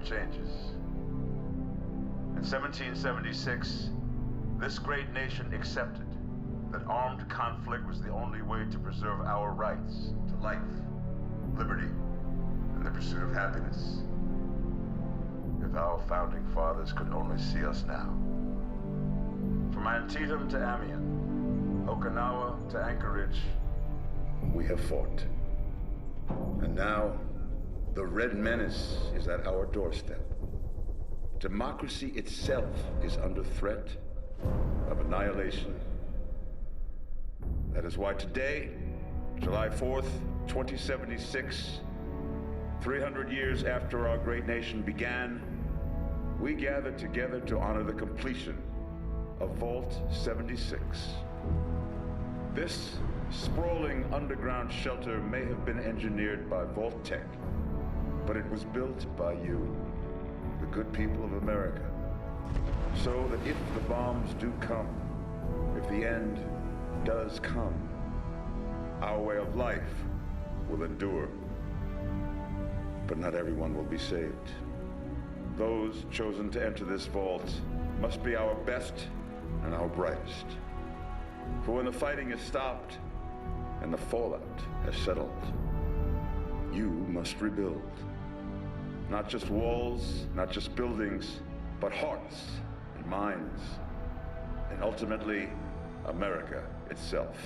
changes. In 1776, this great nation accepted that armed conflict was the only way to preserve our rights to life, liberty, and the pursuit of happiness. If our founding fathers could only see us now. From Antietam to Amiens, Okinawa to Anchorage, we have fought. And now, the Red Menace is at our doorstep. Democracy itself is under threat of annihilation. That is why today, July 4th, 2076, 300 years after our great nation began, we gather together to honor the completion of Vault 76. This sprawling underground shelter may have been engineered by Vault Tech, but it was built by you, the good people of America, so that if the bombs do come, if the end does come, our way of life will endure. But not everyone will be saved. Those chosen to enter this vault must be our best and our brightest. For when the fighting is stopped and the fallout has settled, you must rebuild. Not just walls, not just buildings, but hearts and minds, and ultimately, America itself.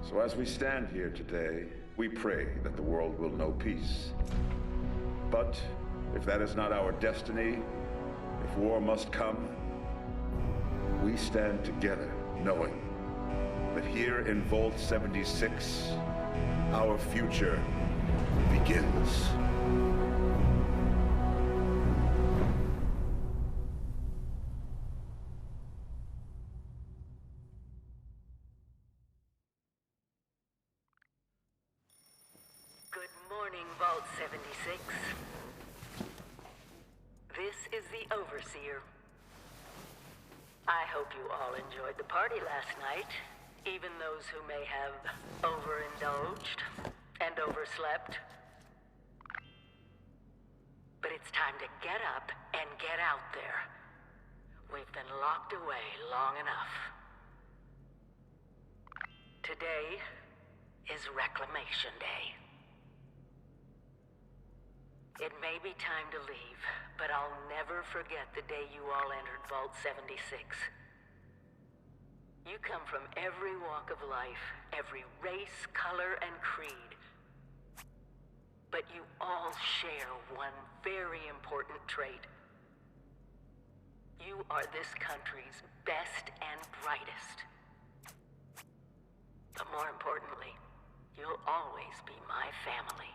So as we stand here today, we pray that the world will know peace. But if that is not our destiny, if war must come, we stand together knowing that here in Vault 76, our future begins. Good morning, Vault 76. This is the Overseer. I hope you all enjoyed the party last night, even those who may have overindulged and overslept. But it's time to get up and get out there. We've been locked away long enough. Today is Reclamation Day. It may be time to leave, but I'll never forget the day you all entered Vault 76. You come from every walk of life, every race, color, and creed. But you all share one very important trait. You are this country's best and brightest. But more importantly, you'll always be my family.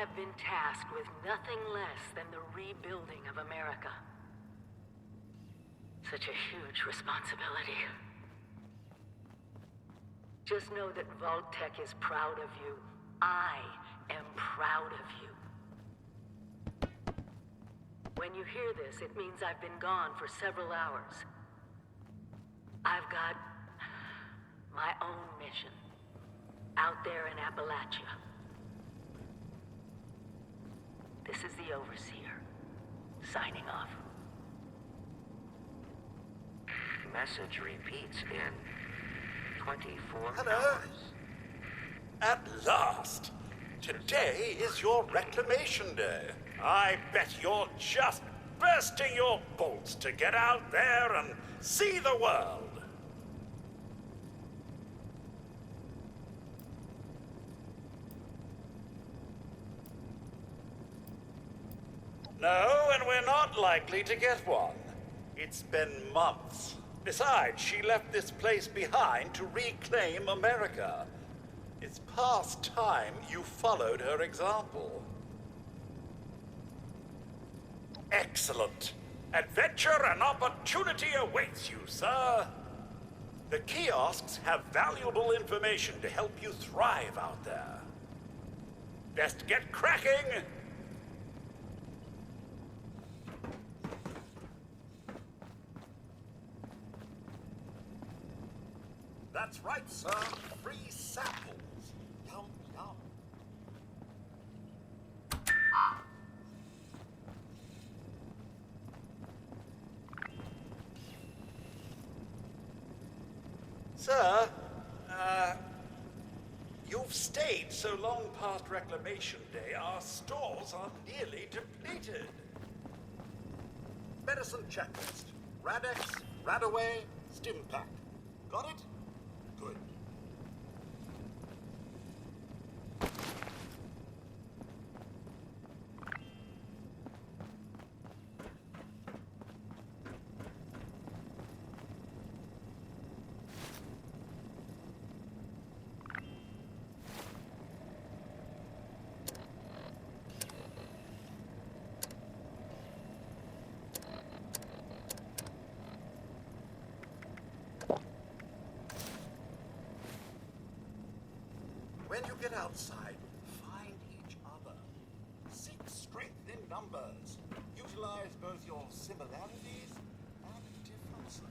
have been tasked with nothing less than the rebuilding of America. Such a huge responsibility. Just know that Vault-Tec is proud of you. I am proud of you. When you hear this, it means I've been gone for several hours. I've got mission. Out there in Appalachia. This is the Overseer. Signing off. Message repeats in 24 Hello? hours. At last! Today is your reclamation day. I bet you're just bursting your bolts to get out there and see the world. No, and we're not likely to get one. It's been months. Besides, she left this place behind to reclaim America. It's past time you followed her example. Excellent. Adventure and opportunity awaits you, sir. The kiosks have valuable information to help you thrive out there. Best get cracking! That's right, sir. Free samples. Yum, yum. Sir, you've stayed so long past Reclamation Day, our stores are nearly depleted. Medicine checklist. Radex, Radaway, Stimpack. Got it? Good. When you get outside, find each other. Seek strength in numbers. Utilize both your similarities and differences.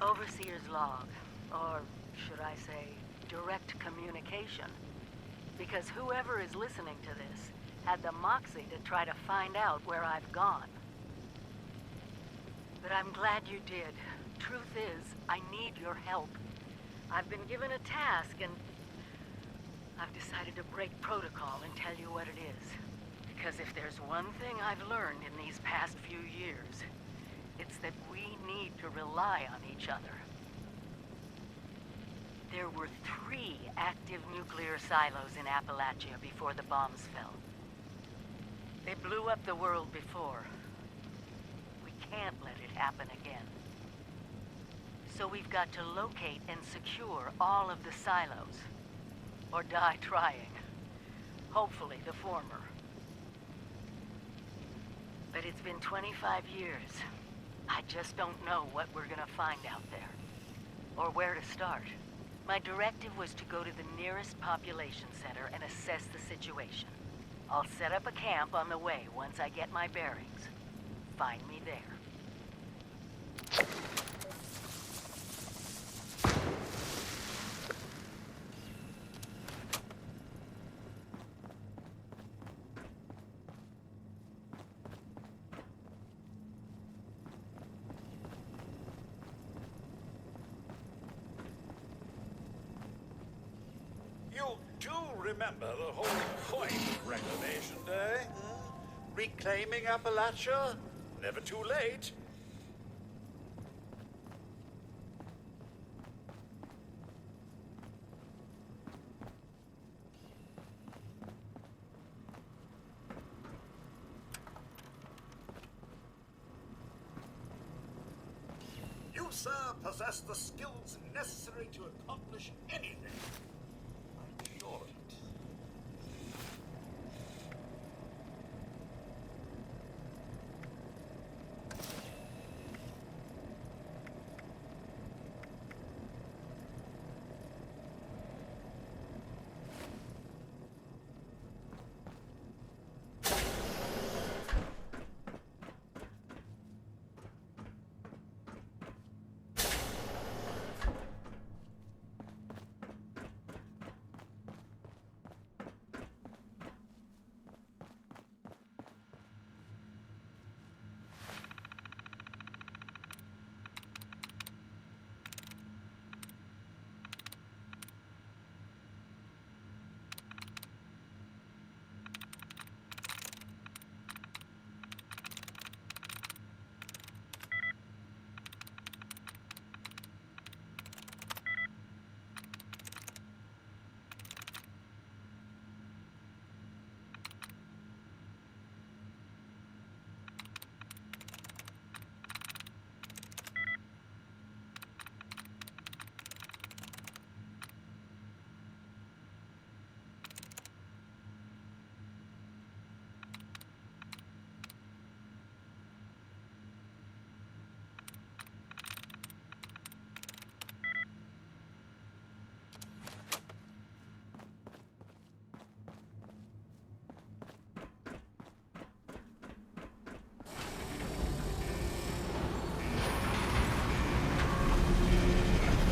Overseer's log, or should I say, direct communication. Because whoever is listening to this had the moxie to try to find out where I've gone. But I'm glad you did. Truth is, I need your help. I've been given a task and I've decided to break protocol and tell you what it is. Because if there's one thing I've learned in these past few years, it's that we need to rely on each other. There were 3 active nuclear silos in Appalachia before the bombs fell. They blew up the world before. We can't let it happen again. So we've got to locate and secure all of the silos. Or die trying. Hopefully the former. But it's been 25 years. I just don't know what we're gonna find out there. Or where to start. My directive was to go to the nearest population center and assess the situation. I'll set up a camp on the way once I get my bearings. Find me there. remember the whole point of Reclamation Day. Reclaiming Appalachia? Never too late. You, sir, possess the skills necessary to accomplish anything. I'm sure of it.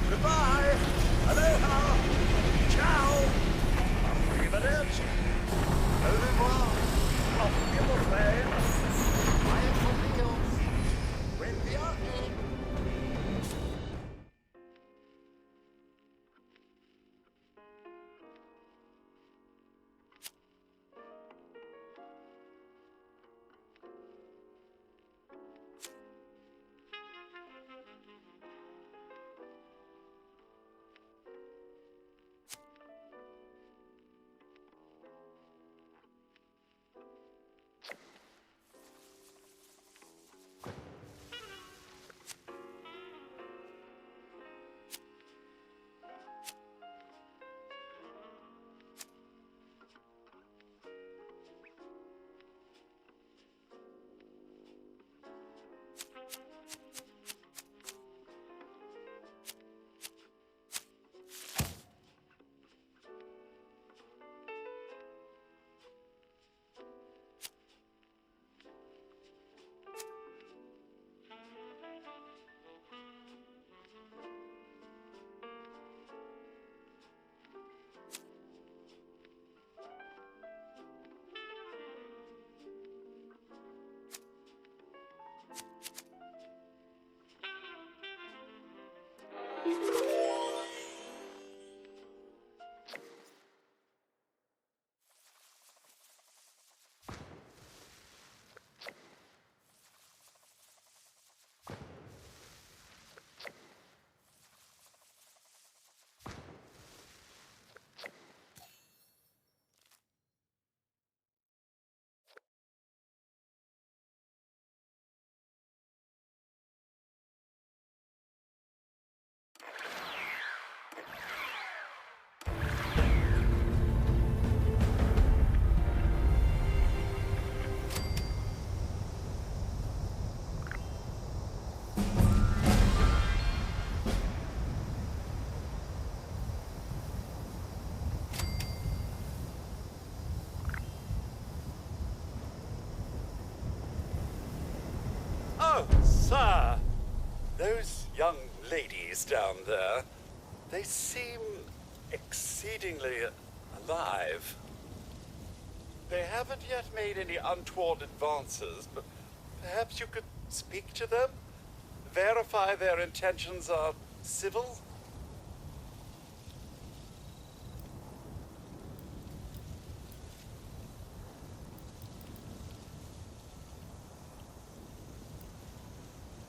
Goodbye! Aloha! Ciao! Arrivederci! Au revoir! Auf Wiedersehen! Vaya con Dios! Buen viaje! Oh, sir, those young ladies down there, they seem exceedingly alive. They haven't yet made any untoward advances, but perhaps you could speak to them? Verify their intentions are civil?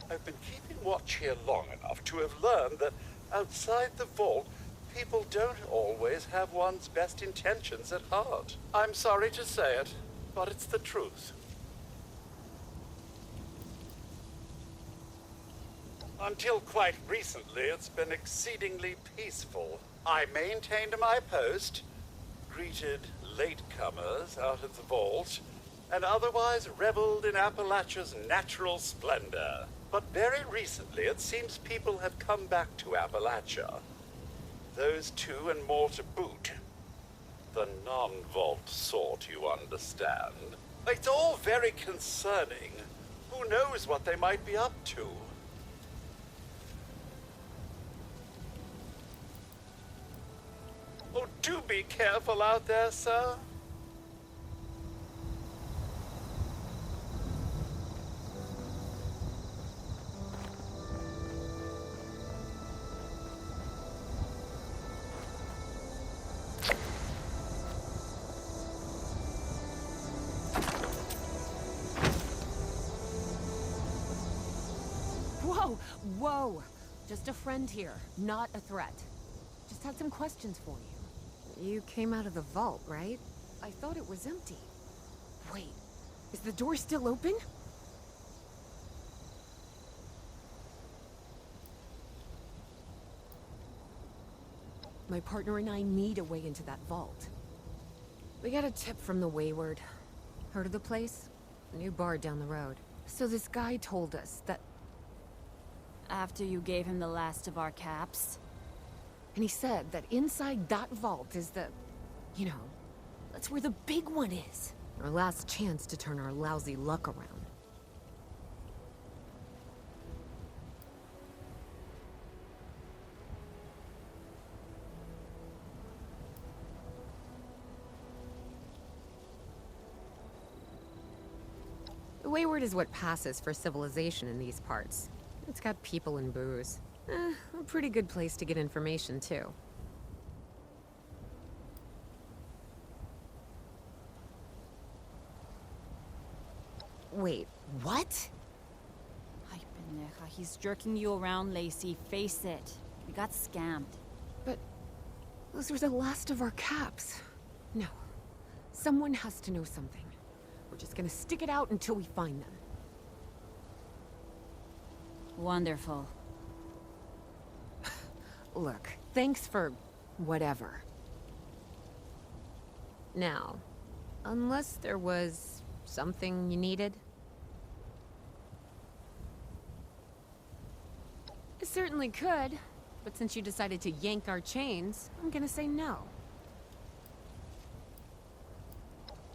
I've been keeping watch here long enough to have learned that outside the vault, people don't always have one's best intentions at heart. I'm sorry to say it, but it's the truth. Until quite recently, it's been exceedingly peaceful. I maintained my post, greeted latecomers out of the vault, and otherwise reveled in Appalachia's natural splendor. But very recently, it seems people have come back to Appalachia. Those two and more to boot. The non-vault sort, you understand. It's all very concerning. Who knows what they might be up to? Oh, do be careful out there, sir. Whoa! Whoa! Just a friend here, not a threat. Just had some questions for you. You came out of the vault, right? I thought it was empty. Wait, is the door still open? My partner and I need a way into that vault. We got a tip from the Wayward. Heard of the place? A new bar down the road. So this guy told us that... After you gave him the last of our caps? And he said that inside that vault is the... You know, that's where the big one is. Our last chance to turn our lousy luck around. The Wayward is what passes for civilization in these parts. It's got people and booze. A pretty good place to get information, too. Wait, what? Ay, pendeja. He's jerking you around, Lacey. Face it. We got scammed. But those were the last of our caps. No. Someone has to know something. We're just gonna stick it out until we find them. Wonderful. Look, thanks for... whatever. Now, unless there was something you needed? I certainly could, but since you decided to yank our chains, I'm gonna say no.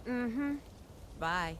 Mm-hmm. Bye.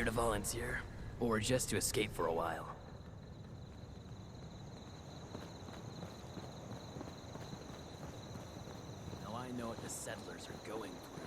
to volunteer, or just to escape for a while. Now I know what the settlers are going through.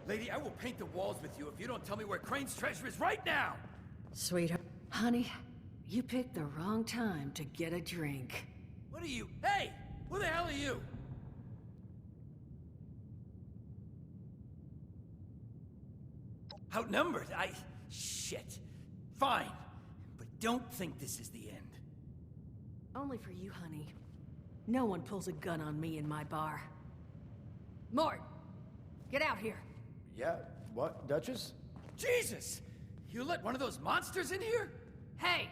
Lady, I will paint the walls with you if you don't tell me where Crane's treasure is right now! Sweetheart. Honey, you picked the wrong time to get a drink. What are you? Hey! Who the hell are you? Outnumbered? Shit. Fine. But don't think this is the end. Only for you, honey. No one pulls a gun on me in my bar. Mort! Get out here! Yeah, what, Duchess? Jesus! You let one of those monsters in here? Hey!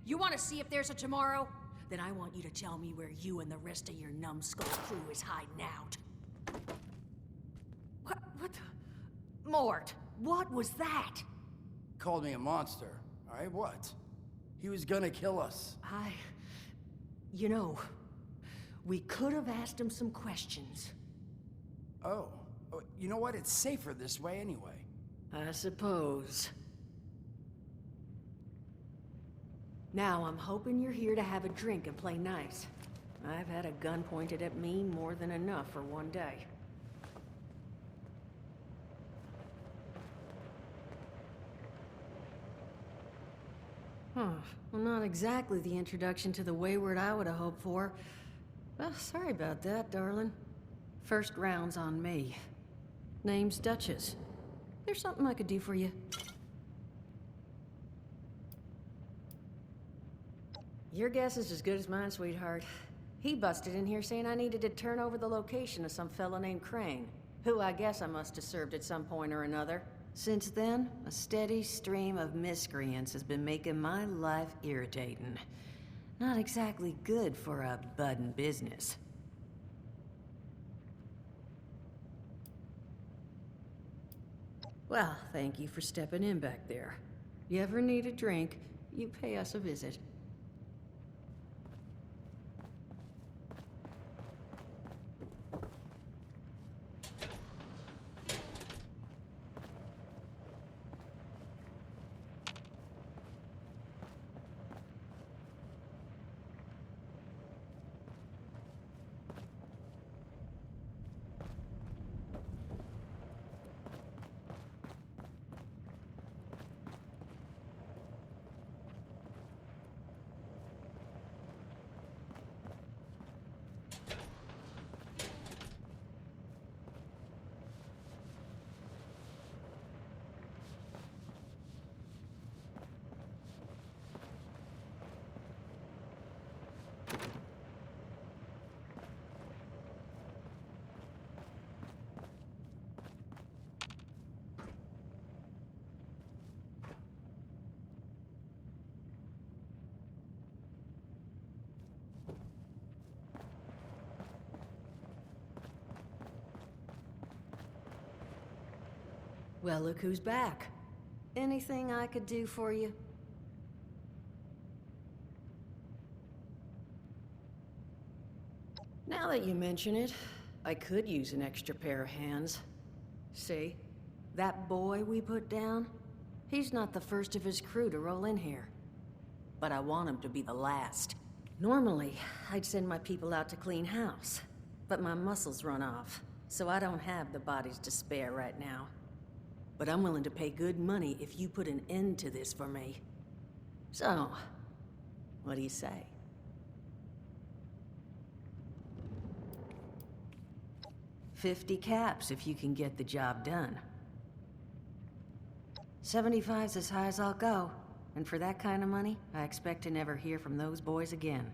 You want to see if there's a tomorrow? Then I want you to tell me where you and the rest of your numbskull crew is hiding out. What the... Mort, what was that? Called me a monster. Alright, what? He was gonna kill us. You know, we could have asked him some questions. Oh. You know what? It's safer this way anyway. I suppose. Now, I'm hoping you're here to have a drink and play nice. I've had a gun pointed at me more than enough for one day. Well, not exactly the introduction to the wayward I would have hoped for. Well, sorry about that, darling. First round's on me. Name's Duchess. There's something I could do for you. Your guess is as good as mine, sweetheart. He busted in here saying I needed to turn over the location of some fella named Crane, who I guess I must have served at some point or another. Since then, a steady stream of miscreants has been making my life irritating. Not exactly good for a budding business. Well, thank you for stepping in back there. You ever need a drink, you pay us a visit. Well, look who's back. Anything I could do for you? Now that you mention it, I could use an extra pair of hands. See? That boy we put down? He's not the first of his crew to roll in here. But I want him to be the last. Normally, I'd send my people out to clean house. But my muscles run off, so I don't have the bodies to spare right now. But I'm willing to pay good money if you put an end to this for me. So, what do you say? $50 caps if you can get the job done. 75's as high as I'll go. And for that kind of money, I expect to never hear from those boys again.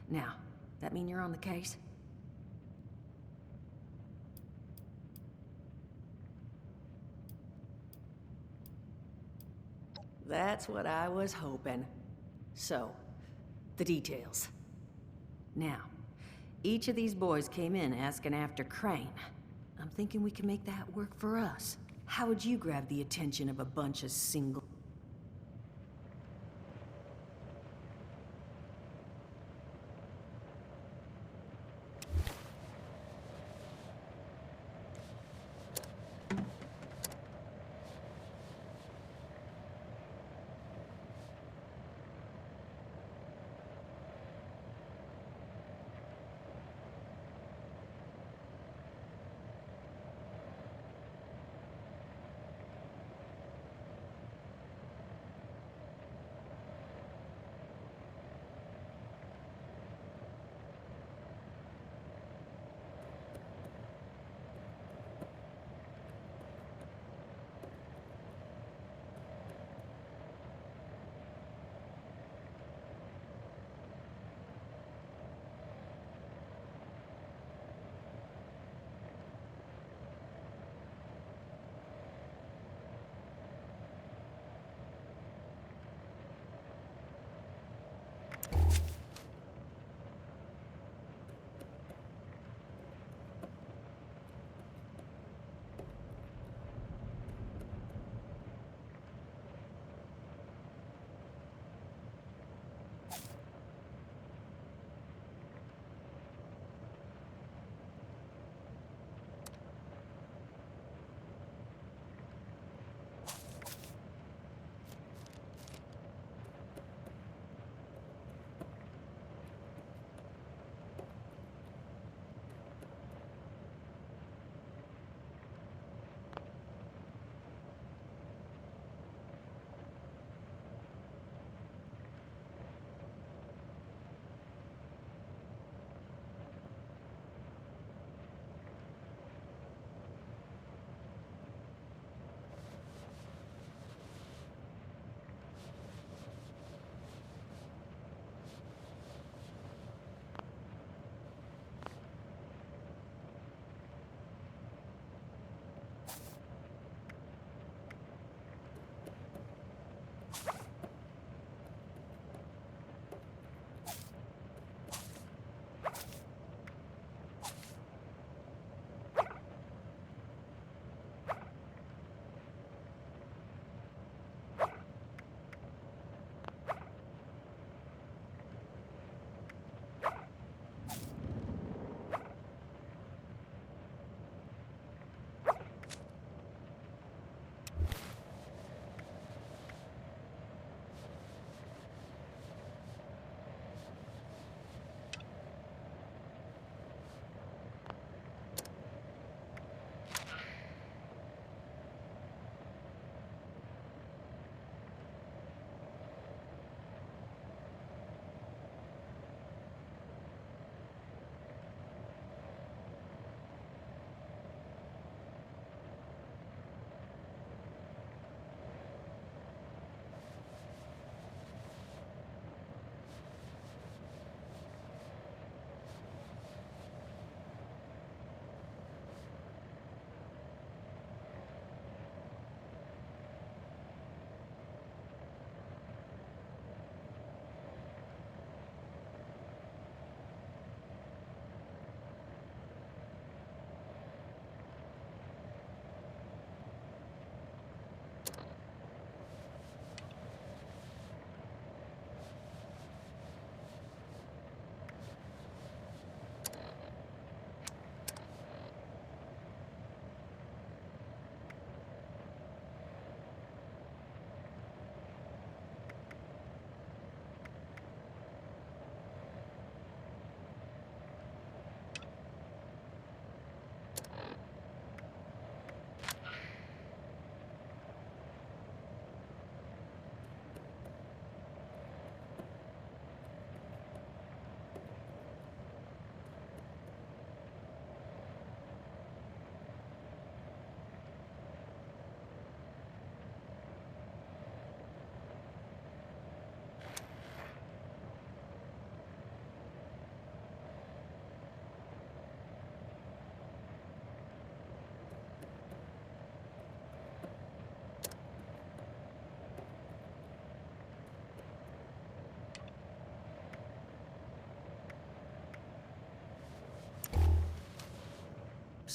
Now, that mean you're on the case? That's what I was hoping. So, the details. Now, each of these boys came in asking after Crane. I'm thinking we can make that work for us. How would you grab the attention of a bunch of single...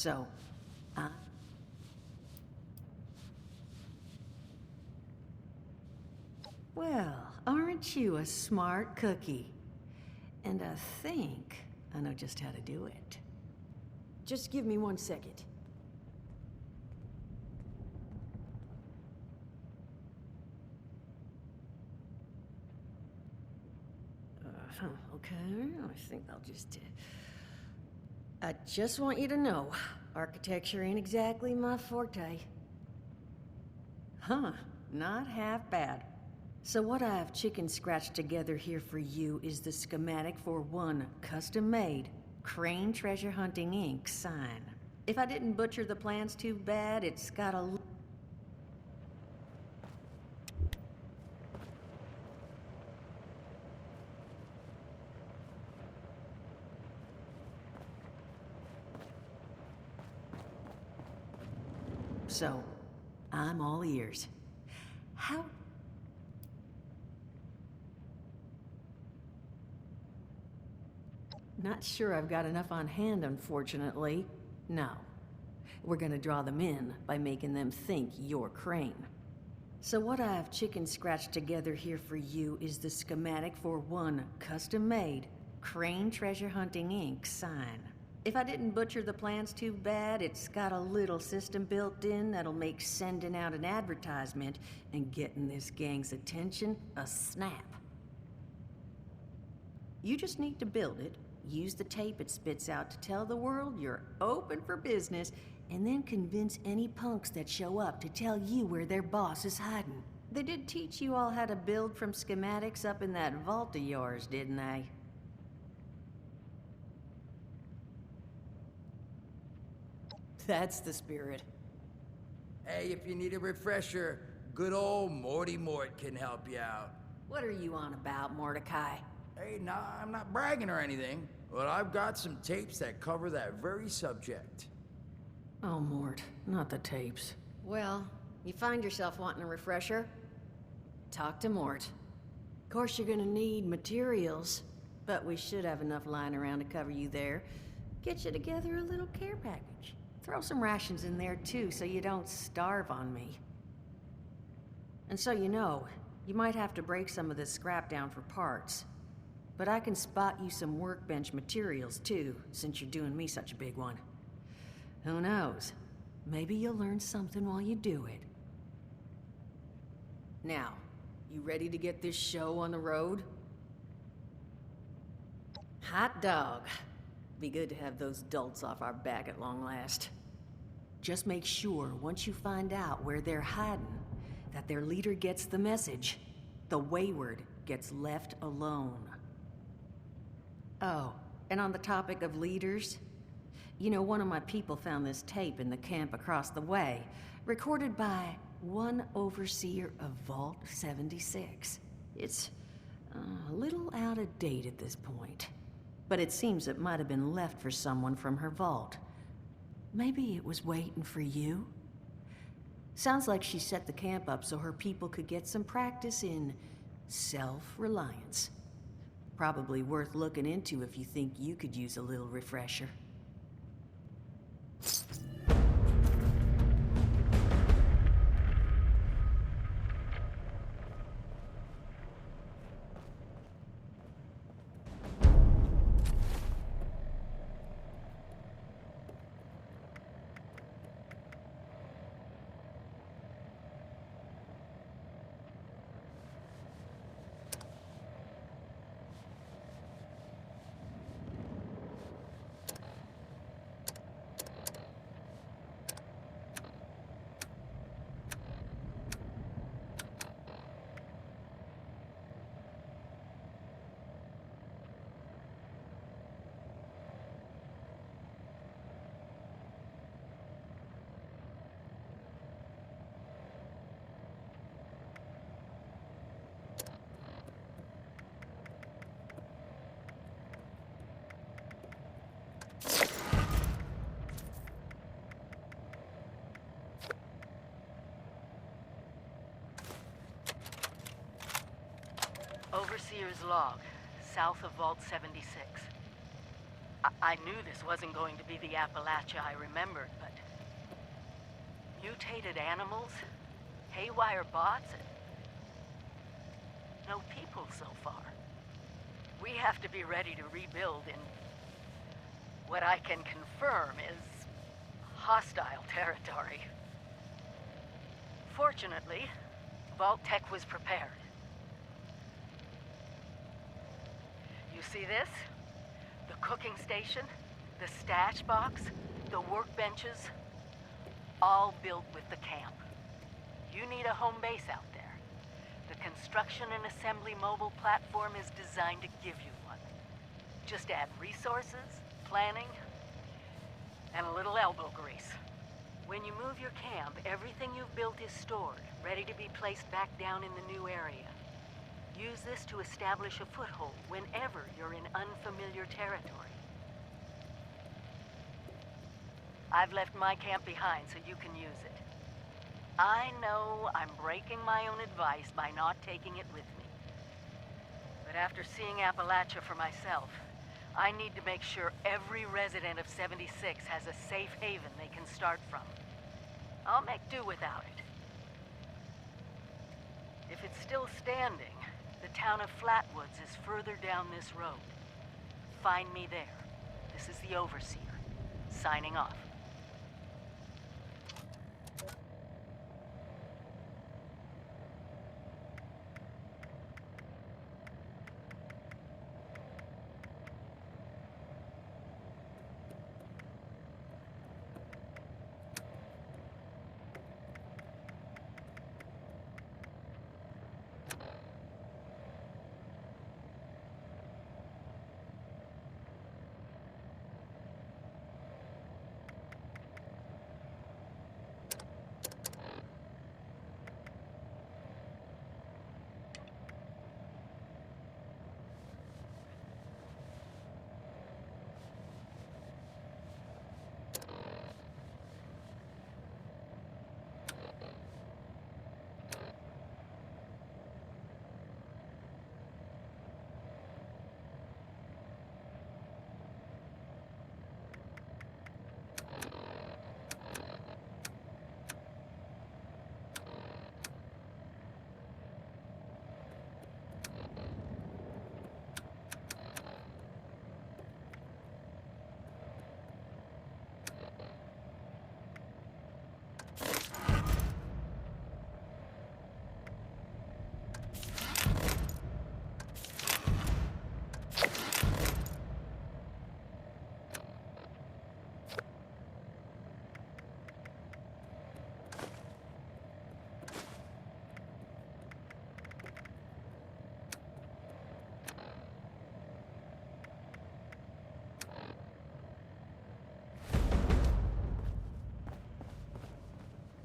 So, well, aren't you a smart cookie? And I think I know just how to do it. Just give me 1 second. Okay, I think I'll just... I just want you to know, architecture ain't exactly my forte. Huh, not half bad. So what I've chicken scratched together here for you is the schematic for one custom-made Crane Treasure Hunting Inc. sign. If I didn't butcher the plans too bad, it's got a... So, I'm all ears. How... Not sure I've got enough on hand, unfortunately. No. We're gonna draw them in by making them think you're Crane. So what I've chicken scratched together here for you is the schematic for one custom-made Crane Treasure Hunting Inc. sign. If I didn't butcher the plans too bad, it's got a little system built in that'll make sending out an advertisement and getting this gang's attention a snap. You just need to build it, use the tape it spits out to tell the world you're open for business, and then convince any punks that show up to tell you where their boss is hiding. They did teach you all how to build from schematics up in that vault of yours, didn't they? That's the spirit. Hey, if you need a refresher, good old Morty Mort can help you out. What are you on about, Mordecai? Hey, nah, I'm not bragging or anything, but I've got some tapes that cover that very subject. Oh, Mort, not the tapes. Well, you find yourself wanting a refresher? Talk to Mort. Of course, you're gonna need materials, but we should have enough lying around to cover you there. Get you together a little care package. Throw some rations in there, too, so you don't starve on me. And so you know, you might have to break some of this scrap down for parts. But I can spot you some workbench materials, too, since you're doing me such a big one. Who knows? Maybe you'll learn something while you do it. Now, you ready to get this show on the road? Hot dog. Be good to have those dolts off our back at long last. Just make sure, once you find out where they're hiding, that their leader gets the message. The wayward gets left alone. Oh, and on the topic of leaders, you know, one of my people found this tape in the camp across the way, recorded by one overseer of Vault 76. It's a little out of date at this point, but it seems it might have been left for someone from her vault. Maybe it was waiting for you? Sounds like she set the camp up so her people could get some practice in self-reliance. Probably worth looking into if you think you could use a little refresher. Overseer's log, south of Vault 76. I knew this wasn't going to be the Appalachia I remembered, but... mutated animals, haywire bots, and... no people so far. We have to be ready to rebuild in... what I can confirm is... hostile territory. Fortunately, Vault-Tec was prepared. You see this? The cooking station, the stash box, the workbenches, all built with the camp. You need a home base out there. The construction and assembly mobile platform is designed to give you one. Just add resources, planning, and a little elbow grease. When you move your camp, everything you've built is stored, ready to be placed back down in the new area. Use this to establish a foothold whenever you're in unfamiliar territory. I've left my camp behind so you can use it. I know I'm breaking my own advice by not taking it with me. But after seeing Appalachia for myself, I need to make sure every resident of 76 has a safe haven they can start from. I'll make do without it. If it's still standing, the town of Flatwoods is further down this road. Find me there. This is the Overseer, signing off.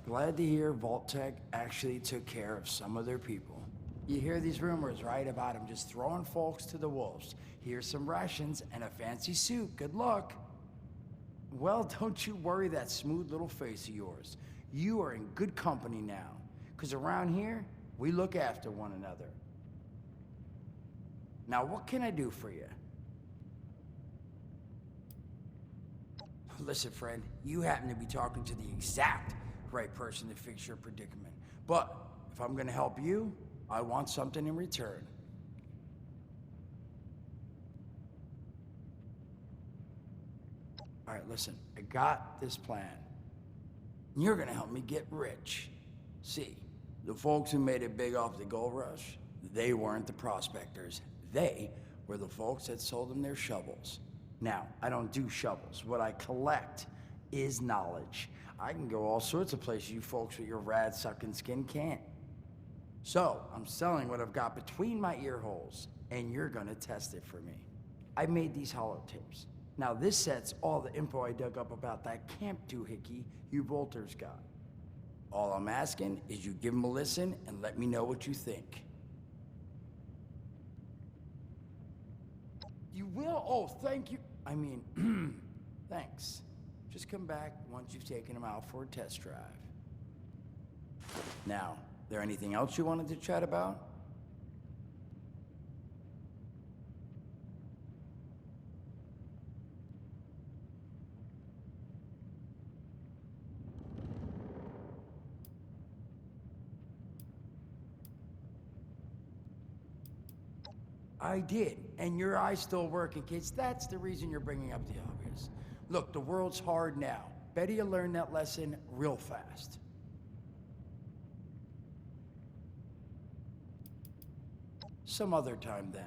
Glad to hear Vault-Tec actually took care of some of their people. You hear these rumors, right, about them just throwing folks to the wolves. Here's some rations and a fancy suit. Good luck. Well, don't you worry that smooth little face of yours. You are in good company now. 'Cause around here, we look after one another. Now, what can I do for you? Listen, friend, you happen to be talking to the exact right person to fix your predicament. But if I'm gonna help you, I want something in return. All right, listen, I got this plan. You're gonna help me get rich. See, the folks who made it big off the gold rush, they weren't the prospectors. They were the folks that sold them their shovels. Now, I don't do shovels. What I collect is knowledge. I can go all sorts of places you folks with your rad-sucking skin can't. So, I'm selling what I've got between my ear holes, and you're gonna test it for me. I made these holotapes. Now, this set's all the info I dug up about that camp doohickey you Volters got. All I'm asking is you give them a listen and let me know what you think. You will? Oh, thank you. I mean, thanks. Just come back once you've taken them out for a test drive. Now, there anything else you wanted to chat about? I did, and your eye's still working, kids. That's the reason you're bringing up the obvious. Look, the world's hard now. Better you learn that lesson real fast. Some other time then.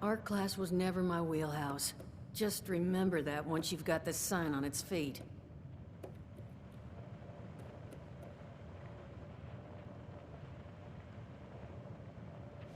Art class was never my wheelhouse. Just remember that once you've got this sign on its feet.